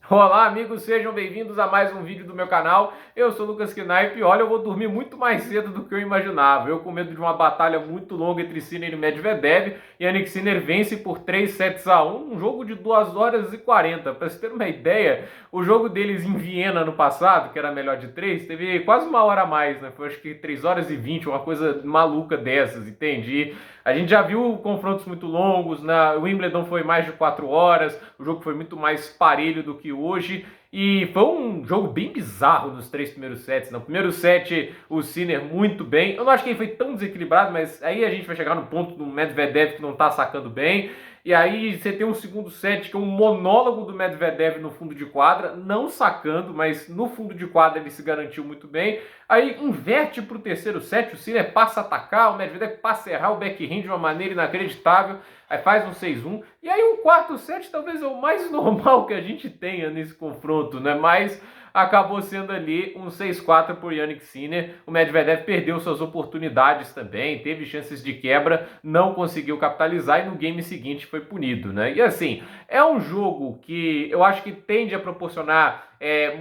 Olá, amigos, sejam bem-vindos a mais um vídeo do meu canal. Eu sou o Lucas Knipe e olha, eu vou dormir muito mais cedo do que eu imaginava. Eu com medo de uma batalha muito longa entre Sinner e Medvedev, Jannik Sinner vence por 3 sets a 1, um jogo de 2 horas e 40. Para você ter uma ideia, o jogo deles em Viena no passado, que era melhor de 3, teve quase 1 hora a mais, né? Foi acho que 3 horas e 20, uma coisa maluca dessas, entende? A gente já viu confrontos muito longos, na Wimbledon foi mais de 4 horas, o jogo foi muito mais parelho do que hoje, e foi um jogo bem bizarro nos 3 primeiros sets. No primeiro set, o Sinner muito bem, eu não acho que ele foi tão desequilibrado, mas aí a gente vai chegar no ponto do Medvedev que não tá sacando bem, e aí você tem um segundo set que é um monólogo do Medvedev no fundo de quadra, não sacando, mas no fundo de quadra ele se garantiu muito bem. Aí inverte para o terceiro set, o Sinner passa a atacar, o Medvedev passa a errar o backhand de uma maneira inacreditável, aí faz um 6-1. E aí o quarto set talvez é o mais normal que a gente tenha nesse confronto, né? Mas acabou sendo ali um 6-4 por Jannik Sinner. O Medvedev perdeu suas oportunidades também, teve chances de quebra, não conseguiu capitalizar e no game seguinte foi punido, né? E assim, é um jogo que eu acho que tende a proporcionar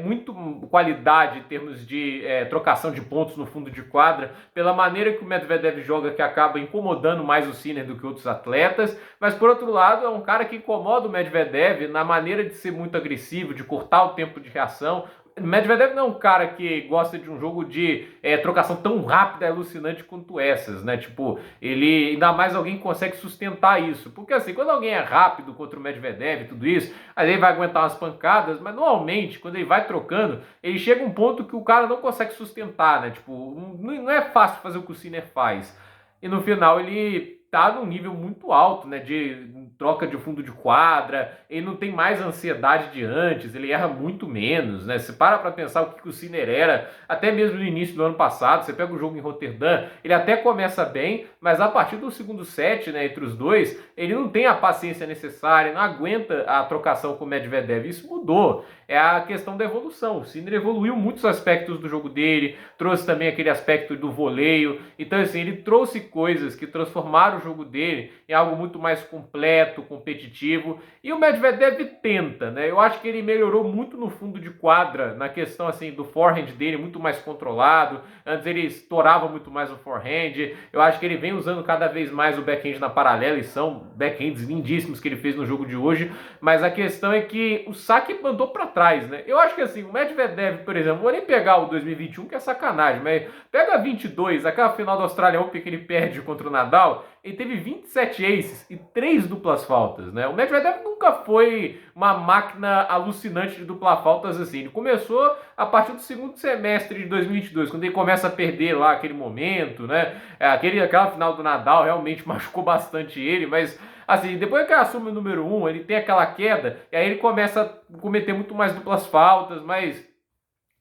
muito qualidade em termos de trocação de pontos no fundo de quadra, pela maneira que o Medvedev joga, que acaba incomodando mais o Sinner do que outros atletas, mas por outro lado é um cara que incomoda o Medvedev na maneira de ser muito agressivo, de cortar o tempo de reação. Medvedev não é um cara que gosta de um jogo de trocação tão rápida e alucinante quanto essas, né? Tipo, ele ainda mais alguém que consegue sustentar isso. Porque assim, quando alguém é rápido contra o Medvedev e tudo isso, aí ele vai aguentar umas pancadas, mas normalmente, quando ele vai trocando, ele chega a um ponto que o cara não consegue sustentar, né? Tipo, não é fácil fazer o que o Sinner faz. E no final ele tá num nível muito alto, né, de troca de fundo de quadra, ele não tem mais ansiedade de antes, ele erra muito menos, né, você para pensar o que o Sinner era, até mesmo no início do ano passado, você pega o jogo em Roterdã, ele até começa bem, mas a partir do segundo set, né, entre os dois, ele não tem a paciência necessária, não aguenta a trocação com o Medvedev, isso mudou, é a questão da evolução, o Sinner evoluiu muitos aspectos do jogo dele, trouxe também aquele aspecto do voleio, então assim, ele trouxe coisas que transformaram o jogo dele em algo muito mais completo, competitivo, e o Medvedev tenta, né? Eu acho que ele melhorou muito no fundo de quadra, na questão assim do forehand dele, muito mais controlado. Antes ele estourava muito mais o forehand. Eu acho que ele vem usando cada vez mais o backhand na paralela, e são backhands lindíssimos que ele fez no jogo de hoje, mas a questão é que o saque mandou para trás, né? Eu acho que assim, o Medvedev, por exemplo, vou nem pegar o 2021, que é sacanagem, mas pega 22, aquela final do Australian Open que ele perde contra o Nadal, ele teve 27 aces e 3 duplas faltas, né? O Medvedev nunca foi uma máquina alucinante de dupla faltas assim. Ele começou a partir do segundo semestre de 2022, quando ele começa a perder lá aquele momento, né? Aquela final do Nadal realmente machucou bastante ele, mas assim, depois que ele assume o número 1, ele tem aquela queda, e aí ele começa a cometer muito mais duplas faltas, mas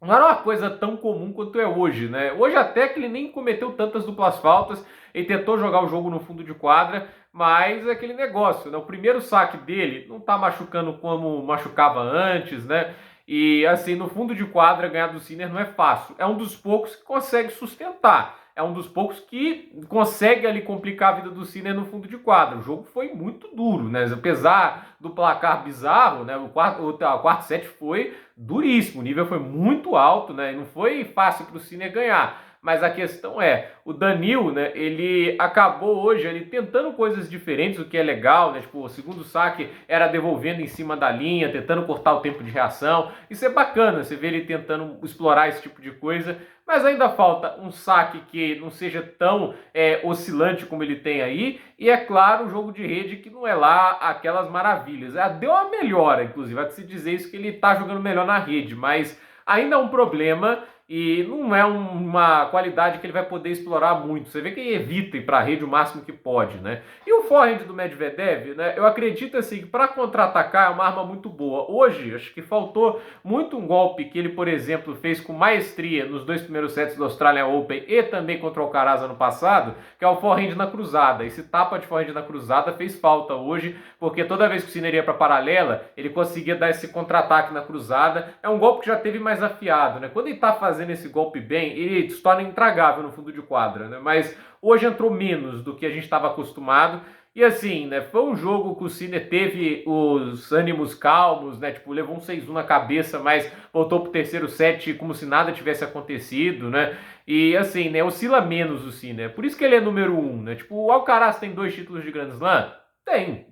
não era uma coisa tão comum quanto é hoje, né? Hoje até que ele nem cometeu tantas duplas faltas, ele tentou jogar o jogo no fundo de quadra, mas é aquele negócio, né? O primeiro saque dele não tá machucando como machucava antes, né? E assim, no fundo de quadra ganhar do Sinner não é fácil. É um dos poucos que consegue sustentar. É um dos poucos que consegue ali complicar a vida do Sinner no fundo de quadra. O jogo foi muito duro, né? Apesar do placar bizarro, né? O quarto set foi duríssimo, o nível foi muito alto, né? E não foi fácil para o Sinner ganhar. Mas a questão é, o Danil, né, ele acabou hoje ele tentando coisas diferentes, o que é legal, né? Tipo, o segundo saque era devolvendo em cima da linha, tentando cortar o tempo de reação. Isso é bacana, você vê ele tentando explorar esse tipo de coisa, mas ainda falta um saque que não seja tão oscilante como ele tem aí, e é claro, o jogo de rede que não é lá aquelas maravilhas. Deu uma melhora, inclusive, vai se dizer isso que ele tá jogando melhor na rede, mas ainda é um problema e não é uma qualidade que ele vai poder explorar muito. Você vê que ele evita ir para a rede o máximo que pode, né? E o forehand do Medvedev, né? Eu acredito assim que para contra-atacar é uma arma muito boa. Hoje, acho que faltou muito um golpe que ele, por exemplo, fez com maestria nos 2 primeiros sets do Australian Open e também contra o Alcaraz ano passado, que é o forehand na cruzada. Esse tapa de forehand na cruzada fez falta hoje, porque toda vez que o Sinner ia para paralela, ele conseguia dar esse contra-ataque na cruzada. É um golpe que já teve mais afiado, né? Quando ele tá fazendo esse golpe bem, ele se torna intragável no fundo de quadra, né? Mas hoje entrou menos do que a gente estava acostumado E assim, né, foi um jogo que o Sinner teve os ânimos calmos, né, tipo, levou um 6-1 na cabeça, mas voltou pro terceiro set como se nada tivesse acontecido, né, e assim, né, oscila menos o Sinner, por isso que ele é número um, né, tipo, o Alcaraz tem 2 títulos de Grand Slam? Tem,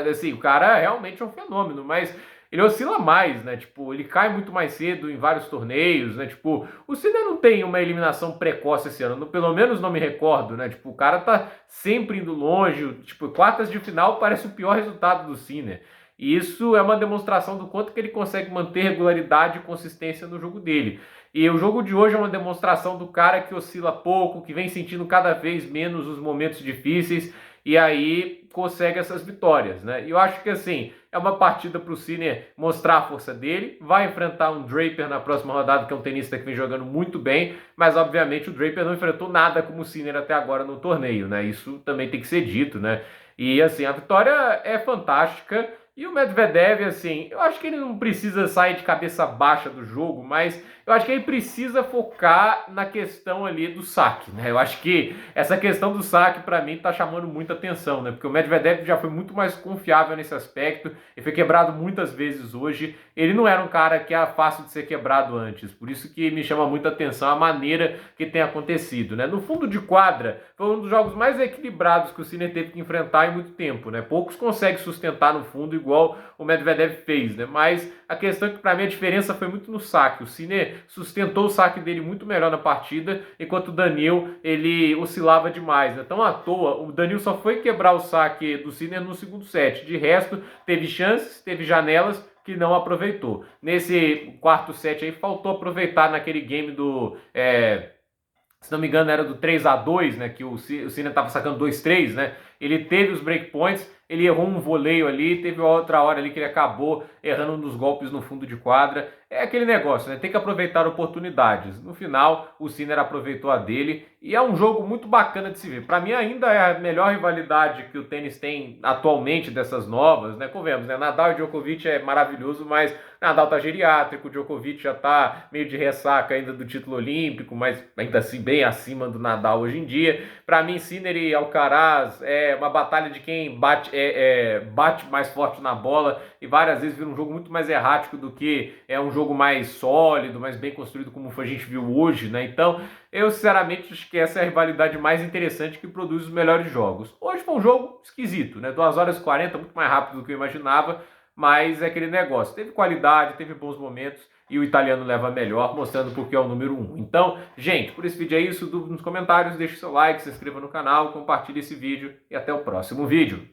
assim, o cara realmente é um fenômeno, mas ele oscila mais, né? Tipo, ele cai muito mais cedo em vários torneios, né? Tipo, o Sinner não tem uma eliminação precoce esse ano, pelo menos não me recordo, né? Tipo, o cara tá sempre indo longe, tipo, quartas de final parece o pior resultado do Sinner. E isso é uma demonstração do quanto que ele consegue manter regularidade e consistência no jogo dele. E o jogo de hoje é uma demonstração do cara que oscila pouco, que vem sentindo cada vez menos os momentos difíceis e aí consegue essas vitórias, né? E eu acho que assim, é uma partida para o Sinner mostrar a força dele, vai enfrentar um Draper na próxima rodada, que é um tenista que vem jogando muito bem, mas obviamente o Draper não enfrentou nada como o Sinner até agora no torneio, né? Isso também tem que ser dito, né? E assim, a vitória é fantástica. E o Medvedev, assim, eu acho que ele não precisa sair de cabeça baixa do jogo, mas eu acho que ele precisa focar na questão ali do saque, né? Eu acho que essa questão do saque, para mim, tá chamando muita atenção, né? Porque o Medvedev já foi muito mais confiável nesse aspecto, ele foi quebrado muitas vezes hoje. Ele não era um cara que era fácil de ser quebrado antes, por isso que me chama muita atenção a maneira que tem acontecido, né? No fundo de quadra, foi um dos jogos mais equilibrados que o Sinner teve que enfrentar em muito tempo, né? Poucos conseguem sustentar no fundo igual o Medvedev fez, né? Mas a questão é que para mim a diferença foi muito no saque. O Sinner sustentou o saque dele muito melhor na partida, enquanto o Daniil, ele oscilava demais, né? Então à toa, o Daniil só foi quebrar o saque do Sinner no segundo set. De resto, teve chances, teve janelas que não aproveitou. Nesse quarto set aí, faltou aproveitar naquele game do... se não me engano, era do 3-2, né? Que o Sinner estava sacando 2-3, né? Ele teve os breakpoints, ele errou um voleio ali, teve outra hora ali que ele acabou errando um dos golpes no fundo de quadra. É aquele negócio, né? Tem que aproveitar oportunidades. No final, o Sinner aproveitou a dele e é um jogo muito bacana de se ver. Para mim, ainda é a melhor rivalidade que o tênis tem atualmente dessas novas, né? Convenhamos, né? Nadal e Djokovic é maravilhoso, mas Nadal tá geriátrico, Djokovic já tá meio de ressaca ainda do título olímpico, mas ainda assim bem acima do Nadal hoje em dia. Para mim, Sinner e Alcaraz é uma batalha de quem bate mais forte na bola e várias vezes vira um jogo muito mais errático do que é um jogo mais sólido, mais bem construído como a gente viu hoje, né? Então, eu sinceramente acho que essa é a rivalidade mais interessante que produz os melhores jogos. Hoje foi um jogo esquisito, né? 2 horas e 40, muito mais rápido do que eu imaginava, mas é aquele negócio. Teve qualidade, teve bons momentos e o italiano leva melhor, mostrando porque é o número 1. Então, gente, por esse vídeo é isso. Dúvida nos comentários, deixe seu like, se inscreva no canal, compartilhe esse vídeo e até o próximo vídeo.